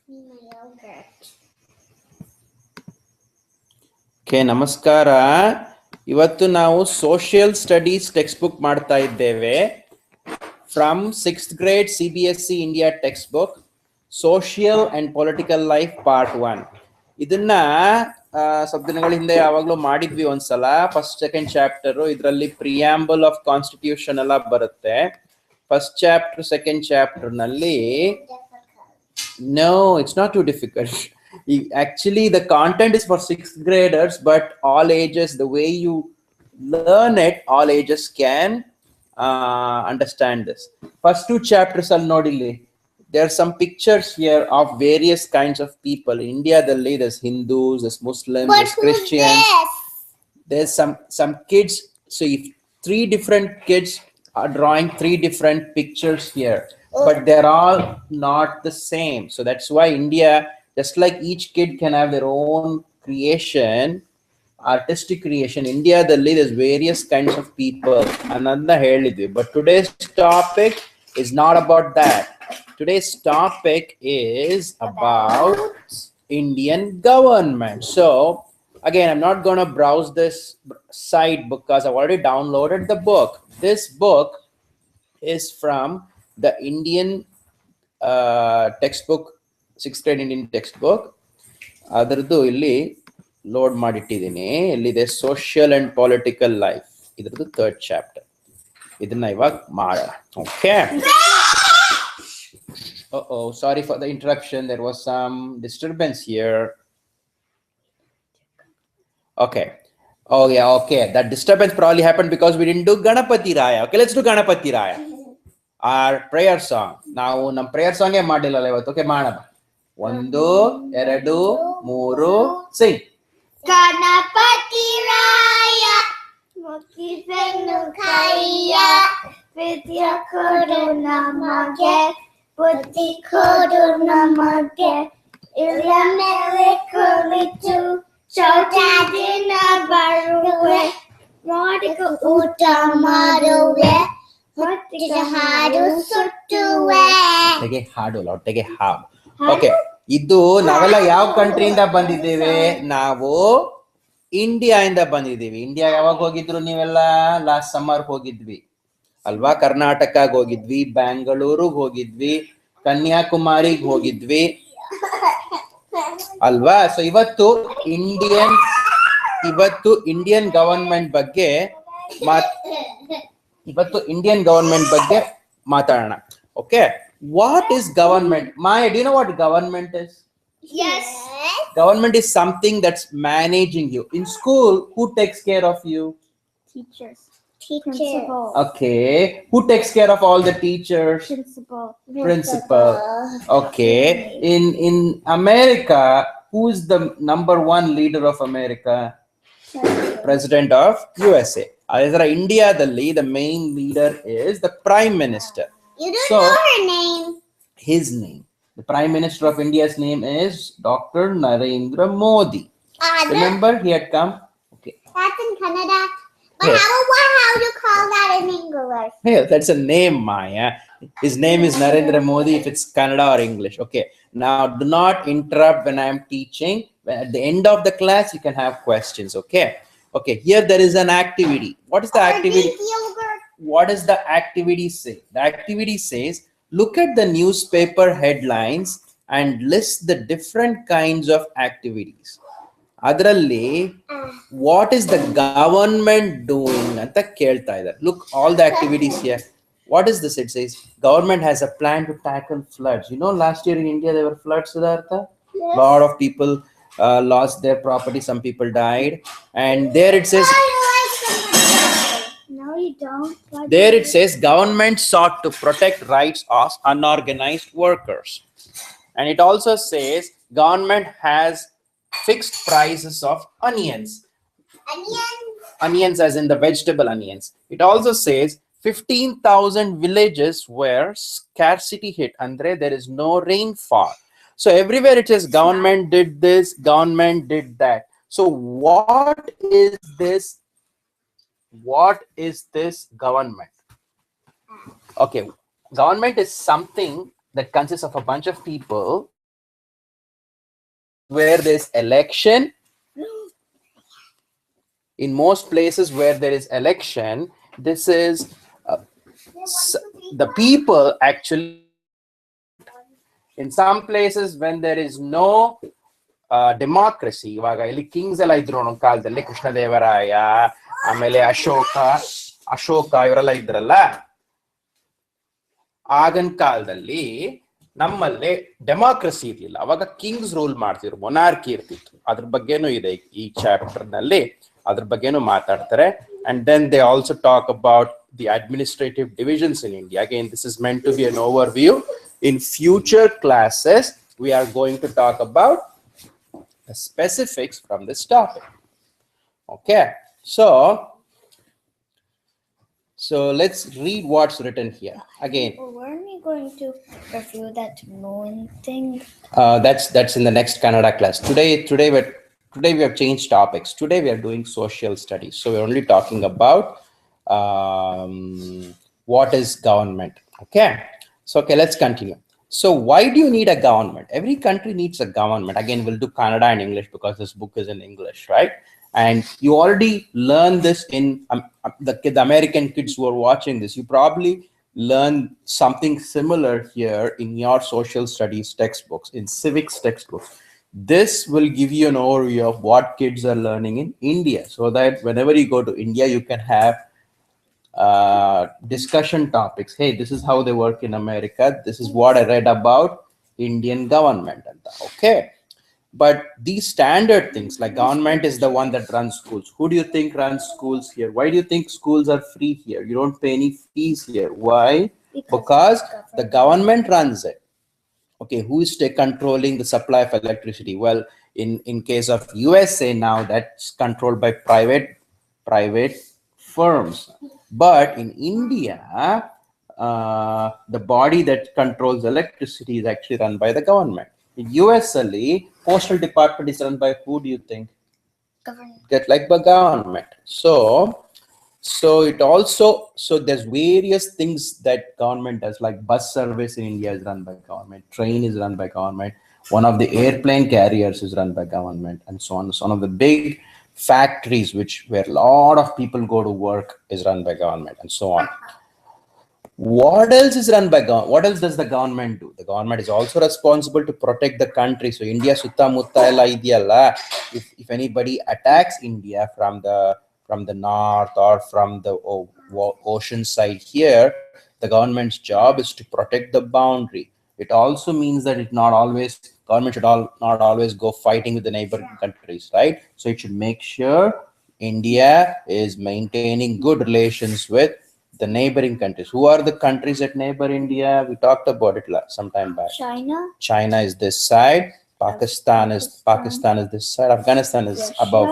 Okay, ನಮಸ್ಕಾರ. ಇವತ್ತು ನಾವು ಸೋಷಿಯಲ್ ಸ್ಟಡೀಸ್ ಟೆಕ್ಸ್ಟ್ ಬುಕ್ ಮಾಡ್ತಾ ಇದ್ದೇವೆ. From 6th grade CBSE India text book social and political life part 1. ಇದನ್ನ ಸ್ವಲ್ಪ ದಿನಗಳ ಹಿಂದೆ ಯಾವಾಗಲೂ ಮಾಡಿದ್ವಿ ಒಂದ್ಸಲ. ಫಸ್ಟ್ ಸೆಕೆಂಡ್ ಚಾಪ್ಟರ್ ಇದರಲ್ಲಿ ಪ್ರಿಯಾಂಬಲ್ ಆಫ್ ಕಾನ್ಸ್ಟಿಟ್ಯೂಷನ್ ಎಲ್ಲ ಬರುತ್ತೆ. ಫಸ್ಟ್ ಚಾಪ್ಟರ್ ಸೆಕೆಂಡ್ ಚಾಪ್ಟರ್ ನಲ್ಲಿ no, it's not too difficult. Actually, the content is for 6th graders, but all ages, the way you learn it, all ages can understand this. First two chapters are nodily. There are some pictures here of various kinds of people. In India, there's Hindus, there's Muslims, but there's Christians. There's some kids. So if 3 different kids are drawing 3 different pictures here. But they're all not the same. So that's why India, just like each kid can have their own creation, artistic creation, India, there's various kinds of people. But today's topic is not about that. Today's topic is about Indian government. So again, I'm not going to browse this site because I've already downloaded the book. This book is from the Indian textbook, 6th grade Indian textbook. Adardu illi load ಮಾಡಿಟ್ಟಿದ್ದೀನಿ. ಇಲ್ಲಿದೆ social and political life. ಇದ್ರದ್ದು 3rd chapter. ಇದನ್ನ ಇವಾಗ ಮಾಡೋಣ. Okay. Oh, sorry for the interruption. There was some disturbance here. Okay. Oh yeah, okay. That disturbance probably happened because we didn't do Ganapati Raya. Okay, let's do Ganapati Raya. Our prayer song. Now nam prayer song e madilla ivattu. Okay, ಮಾಡೋಣ. 1 2 3 sing. Ganapati Raya Mukhivennu Kaiya Vidya kodu namage Buddhi kodu namage Ilamele kulitu Chautadina baruwe Modiku uta maruwe ಹಾಡು ಸುಟ್ಟುವೆ. ತೆಗೆ ಹಾಡು. Okay, ಇದು ನಾವೆಲ್ಲ ಯಾವ ಕಂಟ್ರಿಯಿಂದ ಬಂದಿದ್ದೇವೆ? ನಾವು India ಇಂದ ಬಂದಿದ್ದೀವಿ. ಇಂಡಿಯಾ ಯಾವಾಗ ಹೋಗಿದ್ರು ನೀವೆಲ್ಲ? ಲಾಸ್ಟ್ ಸಮ್ಮರ್ ಹೋಗಿದ್ವಿ ಅಲ್ವಾ? ಕರ್ನಾಟಕಕ್ಕೆ ಹೋಗಿದ್ವಿ, ಬೆಂಗಳೂರಿಗೆ ಹೋಗಿದ್ವಿ, ಕನ್ಯಾಕುಮಾರಿಗೆ ಹೋಗಿದ್ವಿ ಅಲ್ವಾ? ಸೊ ಇವತ್ತು ಇಂಡಿಯನ್ ಗವರ್ಮೆಂಟ್ ಬಗ್ಗೆ ಮಾತಾಡೋಣ. Okay, what is government? Maya, do you know what government is? Yes. Government is something that's managing you. In school, who takes care of you? Teachers. Principal. Okay. Who takes care of all the teachers? Principal. Okay. In America, who is the number 1 leader of America? President of USA. India, the main leader is the Prime Minister. You don't know her name. His name. The Prime Minister of India's name is Dr. Narendra Modi. Remember, he had come. Okay. That's in Canada. But yes. how do you call that in English? Yeah, that's a name, Maya. His name is Narendra Modi if it's Kannada or English. Okay. Now, do not interrupt when I am teaching. At the end of the class, you can have questions. Okay. Okay. Here there is an activity. What is the activity? What does the activity say? The activity says, look at the newspaper headlines and list the different kinds of activities. Adralli, what is the government doing? Anta kelta idare. Look, all the activities here. What is this? It says, government has a plan to tackle floods. You know, last year in India, there were floods, Siddhartha. Yes. A lot of people lost their property. Some people died. And there it says, no, you don't. there it says, government sought to protect rights of unorganized workers. And it also says, government has fixed prices of onions. Onions as in the vegetable onions. It also says 15,000 villages were scarcity hit. Andre, there is no rainfall. So everywhere it says government did this, government did that. So what is this government? Okay, government is something that consists of a bunch of people where there's election, in most places where there is election, this is the people actually. In some places when there is no democracy, ಇವಾಗ ಇಲ್ಲಿ Kings ಎಲ್ಲ ಇದ್ರು ಒಂದೊಂದು ಕಾಲದಲ್ಲಿ, ಕೃಷ್ಣದೇವರಾಯ, ಆಮೇಲೆ ಅಶೋಕ ಇವರೆಲ್ಲ ಇದ್ರಲ್ಲ, ಆಗಿನ ಕಾಲದಲ್ಲಿ ನಮ್ಮಲ್ಲಿ ಡೆಮಾಕ್ರಸಿ ಇರ್ಲಿಲ್ಲ. ಅವಾಗ ಕಿಂಗ್ಸ್ ರೂಲ್ ಮಾಡ್ತಿದ್ರು, ಮೊನಾರ್ಕಿ ಇರ್ತಿತ್ತು. ಅದ್ರ ಬಗ್ಗೆನೂ ಇದೆ ಈ ಚಾಪ್ಟರ್ ನಲ್ಲಿ, ಅದ್ರ ಬಗ್ಗೆನೂ ಮಾತಾಡ್ತಾರೆ. And then they also talk about the administrative divisions in India. Again, this is meant to be an overview. In future classes, we are going to talk about the specifics from this topic. Okay, so let's read what's written here again. Weren't we going to review that moon thing? That's in the next Kannada class. Today we have changed topics. Today we are doing social studies, so we're only talking about what is government. Okay, so let's continue. So why do you need a government? Every country needs a government. Again, we'll do Kannada and English because this book is in English, right? And you already learned this in the American kids who are watching this. You probably learned something similar here in your social studies textbooks, in civics textbooks. This will give you an overview of what kids are learning in India, so that whenever you go to India, you can have discussion topics. Hey, this is how they work in America. This is what I read about Indian government. Okay, but these standard things like government is the one that runs schools. Who do you think runs schools here? Why do you think schools are free here? You don't pay any fees here. Why? Because the government runs it. Okay, who is controlling the supply of electricity? Well, in case of USA now, that's controlled by private firms. But in India, the body that controls electricity is actually run by the government. In US, postal department is run by who do you think? Government. Get like the government. So it also, so there's various things that government does, like bus service in India is run by government, train is run by government, one of the airplane carriers is run by government, and so on. So one of the big factories where a lot of people go to work is run by government, and so on. What else is run by government? What else does the government do? The government is also responsible to protect the country. So India sutta mutta ella idiyalla, if anybody attacks India from the north or from the ocean side here, the government's job is to protect the boundary. It also means that government should not always go fighting with the neighboring countries, right? So it should make sure India is maintaining good relations with the neighboring countries. Who are the countries that neighbor India? We talked about it some time back. China is this side. Pakistan is this side. Afghanistan is above.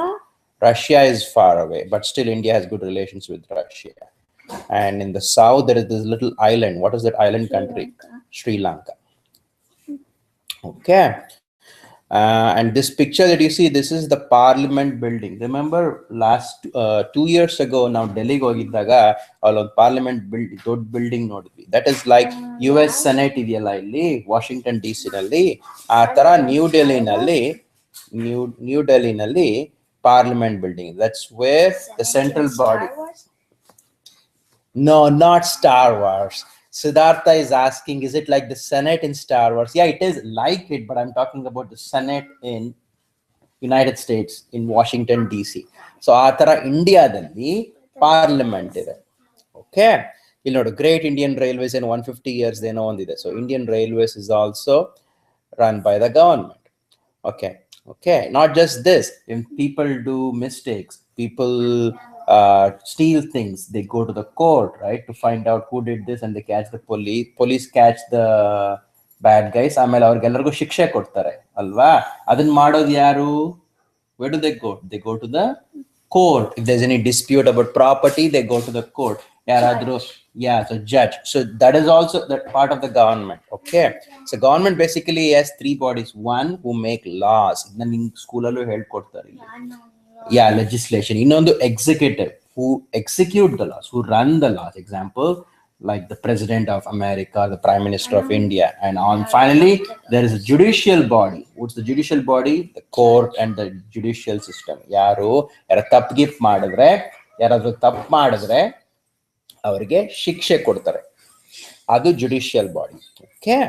Russia is far away, but still India has good relations with Russia. And in the south, there is this little island. What is that island country? Sri Lanka. Okay. And this picture that you see, this is the Parliament building. Remember last 2 years ago, now Delhi hogidaga all Parliament building nodidvi. That is like US Senate idiyalla illi Washington DC nalli, aa tara New Delhi nalli Parliament building. That's where the central body. No, not Star Wars. Siddhartha is asking, is it like the Senate in Star Wars? Yeah, it is like it, but I'm talking about the Senate in United States, in Washington DC. So atara India dalli Parliament ide. Okay, you know, the Great Indian Railways in 150 years they know only. So Indian Railways is also run by the government. Okay, not just this. If people do mistakes, people steal things, they go to the court, right, to find out who did this, and they catch the police catch the bad guys. ಆಮೇಲೆ ಅವ್ರಿಗೆಲ್ಲರಿಗೂ ಶಿಕ್ಷೆ ಕೊಡ್ತಾರೆ ಅಲ್ವಾ? ಅದನ್ನ ಮಾಡೋದು ಯಾರು? Where do they go? They go to the court. If there's any dispute about property, they go to the court. Yaradru, yeah, so judge. So that is also that part of the government. Okay, so government basically has three bodies. One who make laws. Then in school allo helkodtare. Yeah, legislation. Innondu executive, who execute the laws, who run the laws. Example, like the President of America, the Prime Minister of India, and on finally there is a judicial body. What's the judicial body? The court and the judicial system. ಯಾರು ತಪ್ಪು gift ಮಾಡಿದ್ರೆ, ಯಾರಾದ್ರೂ ತಪ್ಪು ಮಾಡಿದ್ರೆ ಅವರಿಗೆ ಶಿಕ್ಷೆ ಕೊಡ್ತಾರೆ. ಅದು judicial body. Okay.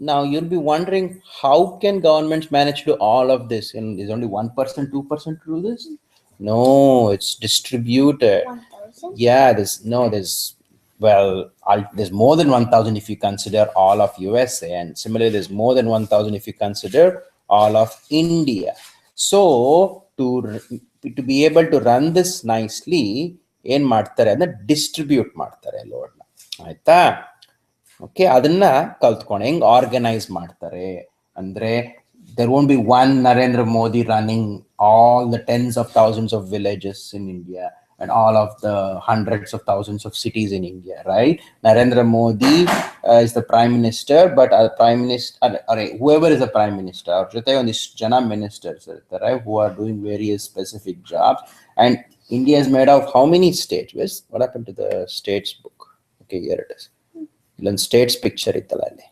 Now you'll be wondering, how can governments manage to do all of this? And is only 1%, 2% to do this? No, it's distributed. 1,000? Yeah, there's more than 1,000 if you consider all of USA, and similarly there's more than 1,000 if you consider all of India. So to be able to run this nicely, ಏನ್ ಮಾಡ್ತಾರೆ ಅಂದ್ರೆ distribute ಮಾಡ್ತಾರೆ ಲೋಡ್ನ, ಆಯ್ತಾ? Okay, ಅದನ್ನ ಕಲ್ತ್ಕೊಂಡು ಹೆಂಗ್ organise ಮಾಡ್ತಾರೆ ಅಂದ್ರೆ, there won't be one Narendra Modi running all the tens of thousands of villages in India and all of the hundreds of thousands of cities in India, right? Narendra Modi is the prime minister, but prime minister, whoever is the prime minister, our jothe ondist jana ministers irtare who are doing various specific jobs. And India is made of how many states? What happened to the states book? Okay, here it is. Illon states picture ittala alli.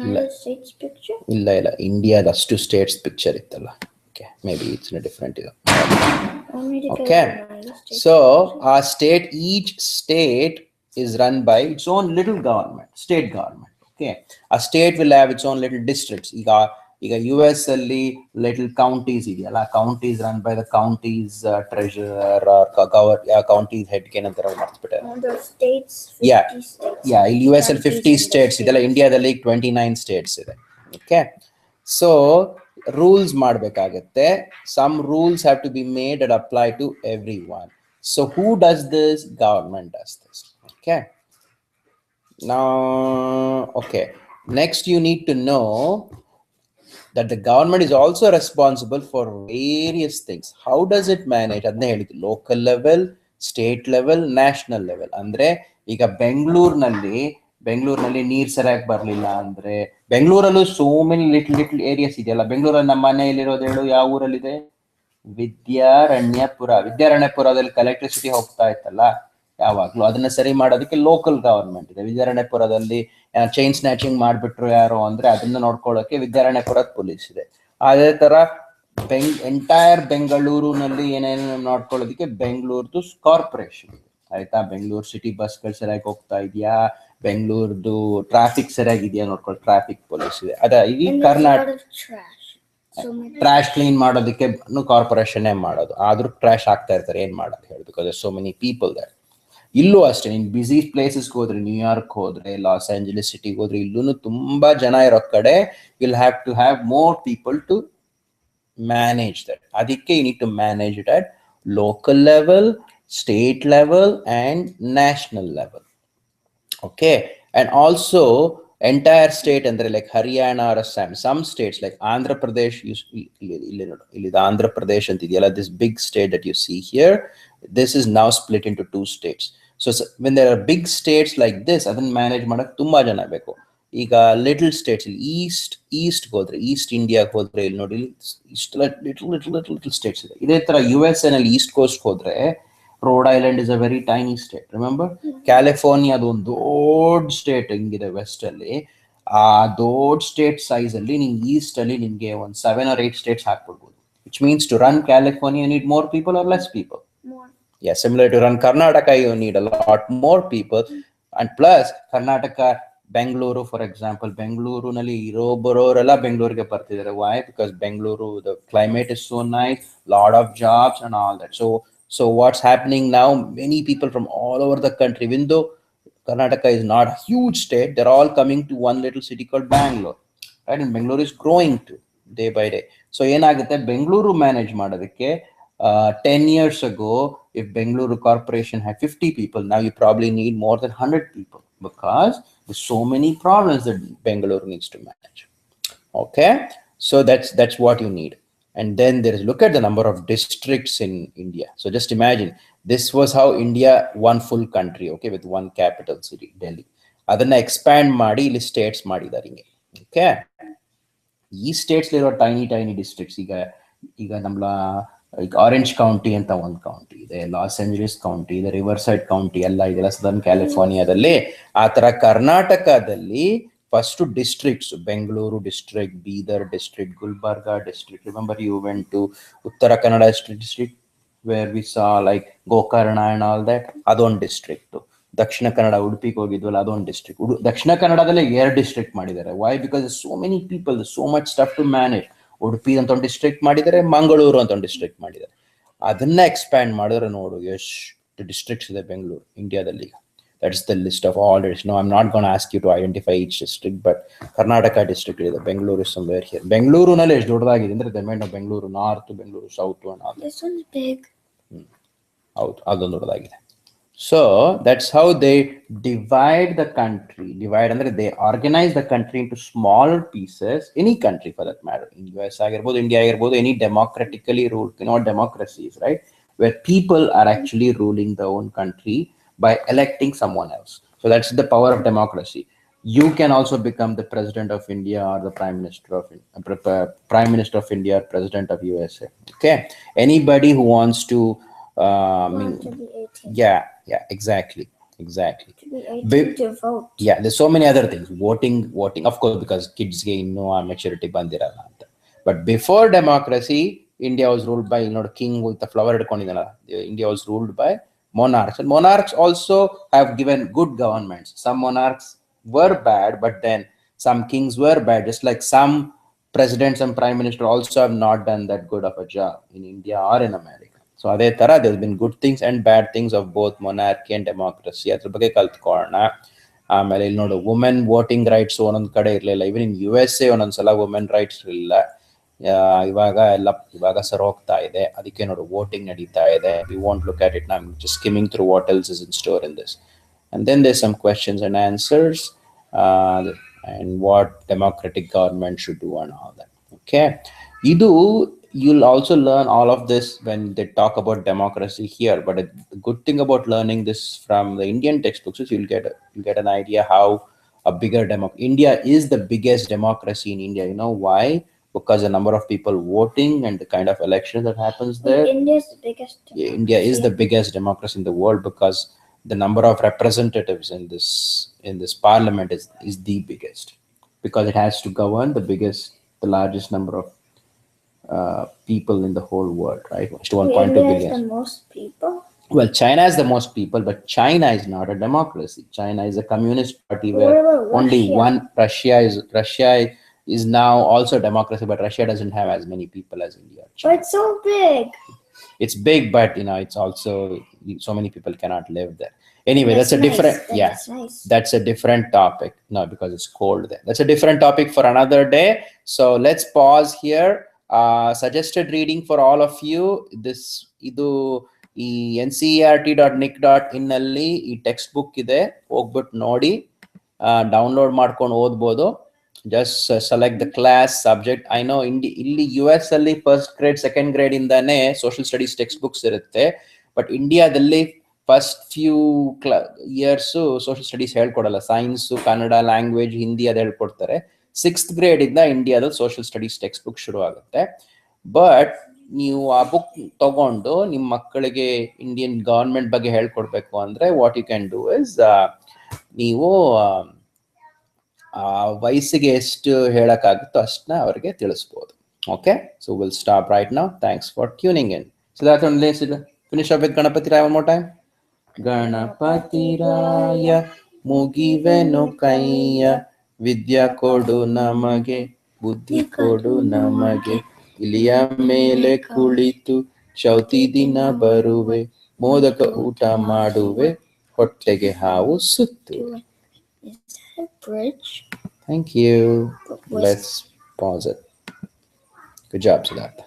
United States picture? ಇಲ್ಲ India ಅಷ್ಟು states picture ಇತ್ತಲ್ಲ. Okay, maybe it's in a different year. Okay, so our state, each state is run by its own little government, state government. Okay, a state will have its own little districts. ಈಗ US ಅಲ್ಲಿ little counties ಇದೆಯಲ್ಲ, counties run by the counties treasurer or counties head ಏನಂತಾರೆ ಮರ್ತ್ಬಿಟ್ಟೆ. The states, 50 states. Yeah, ಇಲ್ಲಿ US ಅಲ್ಲಿ 50 states ಇದೆಲ್ಲ, ಇಂಡಿಯಾದಲ್ಲಿ 29 states ಇದೆ. Okay, so rules ಮಾಡಬೇಕಾಗುತ್ತೆ. Some rules have to be made that apply to everyone. So who does this? Government does this. Okay, now okay, next you need to know that the government is also responsible for various things. How does it manage? adne ಹೇಳಿದ್ದು local level, state level, national level. ಅಂದ್ರೆ ಈಗ ಬೆಂಗಳೂರಿನಲ್ಲಿ ನೀರ್ ಸರಿಯಾಗಿ ಬರ್ಲಿಲ್ಲ ಅಂದ್ರೆ, ಬೆಂಗಳೂರಲ್ಲೂ so many little areas ಇದೆಯಲ್ಲ. ಬೆಂಗಳೂರಲ್ಲಿ ನಮ್ಮ ಮನೆಯಲ್ಲಿರೋದು ಹೇಳು, ಯಾವ ಊರಲ್ಲಿದೆ? ವಿದ್ಯಾರಣ್ಯಪುರದಲ್ಲಿ ಎಲೆಕ್ಟ್ರಿಸಿಟಿ ಹೋಗ್ತಾ ಇತ್ತಲ್ಲ ಯಾವಾಗ್ಲೂ, ಅದನ್ನ ಸರಿ ಮಾಡೋದಕ್ಕೆ ಲೋಕಲ್ ಗವರ್ಮೆಂಟ್ ಇದೆ. ವಿದ್ಯಾರಣ್ಯಪುರದಲ್ಲಿ ಚೈನ್ ಸ್ನ್ಯಾಚಿಂಗ್ ಮಾಡ್ಬಿಟ್ರು ಯಾರು ಅಂದ್ರೆ, ಅದನ್ನ ನೋಡ್ಕೊಳ್ಳೋಕೆ ವಿದ್ಯಾರಣ್ಯಪುರದ ಪೊಲೀಸ್ ಇದೆ. ಅದೇ ತರ ಎಂಟೈರ್ ಬೆಂಗಳೂರಿನಲ್ಲಿ ಏನೇನು ನೋಡ್ಕೊಳ್ಳೋದಕ್ಕೆ ಬೆಂಗಳೂರ್ದು ಕಾರ್ಪೊರೇಷನ್ ಇದೆ, ಆಯ್ತಾ? ಬೆಂಗಳೂರು ಸಿಟಿ ಬಸ್ಗಳು ಸರಿಯಾಗಿ ಹೋಗ್ತಾ ಇದೆಯಾ, ಬೆಂಗಳೂರ್ದು ಟ್ರಾಫಿಕ್ ಸರಿಯಾಗಿದೆಯಾ ನೋಡ್ಕೊಳ್ಳೋ ಟ್ರಾಫಿಕ್ ಪೊಲೀಸ್ ಇದೆ. ಈ ಕರ್ನಾಟಕ ಟ್ರಾಶ್ ಕ್ಲೀನ್ ಮಾಡೋದಕ್ಕೆ ಕಾರ್ಪೊರೇಷನ್ ಮಾಡೋದು, ಆದ್ರೂ ಟ್ರಾಶ್ ಆಗ್ತಾ ಇರ್ತಾರೆ, ಏನ್ ಮಾಡೋದು ಹೇಳಿ, because so many people that. ಇಲ್ಲೂ ಅಷ್ಟೇ, ನೀನ್ ಬಿಸಿ ಪ್ಲೇಸಸ್ಗೆ ಹೋದ್ರೆ, ನ್ಯೂಯಾರ್ಕ್ ಹೋದ್ರೆ, ಲಾಸ್ ಏಂಜಲೀಸ್ ಸಿಟಿಗೆ ಹೋದ್ರೆ, ಇಲ್ಲೂ ತುಂಬಾ ಜನ ಇರೋ ಕಡೆ will have to have more people to manage that. ಅದಕ್ಕೆ you need to manage it at local level, state level and national level. Okay, and also entire state andre like Haryana or Assam, some states like Andhra Pradesh, illi Andhra Pradesh antidiyala, this big state that you see here, this is now split into two states. So when there are big states like this, adanna manage madak tumba jana beku. ಈಗ little States, East ಹೋದ್ರೆ, East India ಹೋದ್ರೆ, ಇಲ್ಲಿ ನೋಡಿ ಇಷ್ಟು little States ಇದೆ. ಇದೇ ತರ US ನಲ್ಲಿ ಈಸ್ಟ್ ಕೋಸ್ಟ್ ಹೋದ್ರೆ, road island is a very tiny state. Remember, California ಅದು ಒಂದು ದೊಡ್ಡ ಸ್ಟೇಟ್ ಹೆಂಗಿದೆ ವೆಸ್ಟ್ ಅಲ್ಲಿ, ಆ ದೊಡ್ಡ ಸ್ಟೇಟ್ ಸೈಜ್ ಅಲ್ಲಿ ನೀನ್ ಈಸ್ಟ್ ಅಲ್ಲಿ ನಿನ್ಗೆ ಒಂದು 7 or 8 ಸ್ಟೇಟ್ಸ್ ಹಾಕ್ಬಿಡ್ಬೋದು. Which means to run California you need more people or less people? More. Yeah, similar to run Karnataka, you need a lot more people. And plus Karnataka, Bengaluru for example, Bengaluru nalli bororeಲ್ಲ ಬೆಂಗಳೂರಿಗೆ ಬರ್ತಿದ್ದಾರೆ. Why? Because Bengaluru, the climate is so nice, lot of jobs and all that. So what's happening now, many people from all over the country, even though Karnataka is not a huge state, they're all coming to one little city called Bangalore, right? And Bangalore is growing too day by day. So ಏನಾಗುತ್ತೆ, Bengaluru manage ಮಾಡೋದಕ್ಕೆ 10 years ago, if Bengaluru corporation had 50 people, now you probably need more than 100 people, because there's so many problems that Bengaluru needs to manage. Okay, so that's what you need. And then there is, look at the number of districts in India. So just imagine, this was how India, one full country, okay, with one capital city, Delhi. Adanna expand ಮಾಡಿ ಇಲ್ಲಿ States ಮಾಡಿದ್ದಾರೆ ಹಿಂಗೆ. Okay, ಈ States ಇರೋ tiny districts, ಈಗ ನಮ್ಮ Like Orange County ಅಂತ ಒಂದು ಕೌಂಟಿ ಇದೆ, ಲಾಸ್ ಏಂಜಲೀಸ್ ಕೌಂಟಿ ಇದೆ, ರಿವರ್ಸೈಡ್ ಕೌಂಟಿ ಎಲ್ಲ ಇದೆಲ್ಲ ಸದರ್ನ್ ಕ್ಯಾಲಿಫೋರ್ನಿಯಾದಲ್ಲಿ. ಆ ತರ ಕರ್ನಾಟಕದಲ್ಲಿ first districts, Bengaluru district, Bidar district, Gulbarga district. Remember you went to Uttara Kannada district where we saw like Gokarna and all that, ಅದೊಂದು ಡಿಸ್ಟ್ರಿಕ್ಟ್. ದಕ್ಷಿಣ ಕನ್ನಡ ಉಡುಪಿಗೆ ಹೋಗಿದ್ವಲ್ಲ, ಅದೊಂದು ಡಿಸ್ಟ್ರಿಕ್ಟ್. ದಕ್ಷಿಣ ಕನ್ನಡದಲ್ಲೇ 2 ಡಿಸ್ಟ್ರಿಕ್ಟ್ ಮಾಡಿದ್ದಾರೆ. Why? Because so many people, so much stuff to manage. Udupi ಅಂತ ಒಂದು ಡಿಸ್ಟ್ರಿಕ್ಟ್ ಮಾಡಿದ್ದಾರೆ, ಮಂಗಳೂರು ಅಂತ ಒಂದು ಡಿಸ್ಟ್ರಿಕ್ಟ್ ಮಾಡಿದ್ದಾರೆ. ಅದನ್ನ ಎಕ್ಸ್ಪ್ಯಾಂಡ್ ಮಾಡಿದ್ರೆ ನೋಡು ಎಷ್ಟು ಡಿಸ್ಟ್ರಿಕ್ಟ್ಸ್ ಇದೆ ಬೆಂಗಳೂರು ಇಂಡಿಯಾದಲ್ಲಿ. That is the list of all districts. No, I am not gonna ask you to identify each district, but Karnataka district ಇದೆ. Bengaluru is somewhere here. ಬೆಂಗಳೂರಿನಲ್ಲಿ ಎಷ್ಟು ದೊಡ್ಡದಾಗಿದೆ ಅಂದ್ರೆ the main of Bengaluru north, Bengaluru south and all. This one's big. ಹೌದು, ಅದೊಂದು ದೊಡ್ಡದಾಗಿದೆ. So that's how they divide the country. Divide ಅಂದ್ರೆ they organize the country into small pieces. Any country for that matter, in US ಆಗಿರ್ಬೋದು, India ಆಗಿರ್ಬೋದು, any democratically ruled, democracies, right, where people are actually ruling their own country by electing someone else. So that's the power of democracy. You can also become the president of India or the prime minister of India or president of USA. Okay, anybody who wants to Want to be 18. yeah, exactly. To be 18 to vote. Yeah, there's so many other things. Voting, of course, because kids get no maturity bandirala anta. But before democracy, India was ruled by king with the flower edkonidala. India was ruled by monarchs, and monarchs also have given good governments. Some monarchs were bad, but then some kings were bad, just like some presidents and prime minister also have not done that good of a job in India or in America. So ಅದೇ ತರ there's been good things and bad things of both monarchy and democracy. ಅದ್ರ ಬಗ್ಗೆ ಕಲ್ತ್ಕೊಳ್ಳೋಣ. ಆಮೇಲೆ ಇಲ್ಲಿ ನೋಡು, women voting rights ಒಂದೊಂದ್ ಕಡೆ ಇರಲಿಲ್ಲ. ಇವನ್ ಇನ್ USA ಒಂದೊಂದ್ಸಲ ವುಮೆನ್ ರೈಟ್ಸ್ ಇರಲಿಲ್ಲ. ಇವಾಗ ಸರ್ ಹೋಗ್ತಾ ಇದೆ. ಅದಕ್ಕೆ ನೋಡು, ವೋಟಿಂಗ್ ನಡೀತಾ ಇದೆ. We won't look at it now. I'm just skimming through what else is in store in this. And then there's some questions and answers, and what democratic government should do and all that. Okay, you'll also learn all of this when they talk about democracy here. But the good thing about learning this from the Indian textbooks is you'll get an idea how a bigger India is the biggest democracy in India. You know why? Because the number of people voting and the kind of election that happens there. India is the biggest. India is the biggest democracy in the world because the number of representatives in this parliament is the biggest, because it has to govern the largest number of people in the whole world, right? To 1.2 India billion. is the most people. Well, China is the most people, but China is not a democracy. China is a communist party What where about only Russia? one. Russia is now also a democracy, but Russia doesn't have as many people as India. But it's so big. It's big, but it's also so many people cannot live there. Anyway, that's a nice. different. That's nice. That's a different topic. No, because it's cold there. That's a different topic for another day. So let's pause here. Suggested reading for all of you. ಇದು ಈ ncert.nic.in ಅಲ್ಲಿ ಈ text book ಇದೆ. ಹೋಗ್ಬಿಟ್ಟು ನೋಡಿ, download ಮಾಡ್ಕೊಂಡು ಓದ್ಬೋದು. Just select the class subject. I know ಇಲ್ಲಿ US ಅಲ್ಲಿ ಫಸ್ಟ್ ಗ್ರೇಡ್ ಸೆಕೆಂಡ್ ಗ್ರೇಡ್ ಇಂದಾನೆ ಸೋಷಿಯಲ್ ಸ್ಟಡೀಸ್ ಟೆಕ್ಸ್ಟ್ ಬುಕ್ಸ್ ಇರುತ್ತೆ. ಬಟ್ ಇಂಡಿಯಾದಲ್ಲಿ first few years social studies ಹೇಳ್ಕೊಡಲ್ಲ. ಸೈನ್ಸ್, ಕನ್ನಡ, ಲ್ಯಾಂಗ್ವೇಜ್, ಹಿಂದಿ ಅದು ಹೇಳ್ಕೊಡ್ತಾರೆ. 6th ಗ್ರೇಡ್ ಇಂದ ಇಂಡಿಯಾದಲ್ಲಿ ಸೋಷಿಯಲ್ ಸ್ಟಡೀಸ್ ಟೆಕ್ಸ್ಟ್ ಬುಕ್ ಶುರು ಆಗುತ್ತೆ. ಬಟ್ ನೀವು ಆ ಬುಕ್ ತಗೊಂಡು ನಿಮ್ಮ ಮಕ್ಕಳಿಗೆ ಇಂಡಿಯನ್ ಗವರ್ಮೆಂಟ್ ಬಗ್ಗೆ ಹೇಳ್ಕೊಡ್ಬೇಕು ಅಂದ್ರೆ what you can do is, ನೀವು ವಯಸ್ಸಿಗೆ ಎಷ್ಟು ಹೇಳಕ್ಕಾಗುತ್ತೋ ಅಷ್ಟನ್ನ ಅವ್ರಿಗೆ ತಿಳಿಸ್ಬೋದು. Okay, so will stop right now. Thanks for tuning in. Finish up with Ganapati Raya one more time. Ganapati Raya ಮುಗಿವೆನು ಕೈಯ, ವಿದ್ಯಾ ಕೊಡು ನಮಗೆ, ಬುದ್ಧಿ ಕೊಡು ನಮಗೆ, ಇಲಿಯ ಮೇಲೆ ಕುಳಿತು ಚೌತಿ ದಿನ ಬರುವೆ, ಮೋದಕ ಊಟ ಮಾಡುವೆ, ಹೊಟ್ಟೆಗೆ ಹಾವು ಸುತ್ತುವೆ. Is that a bridge? Thank you. Let's pause it. Good job, Siddhartha.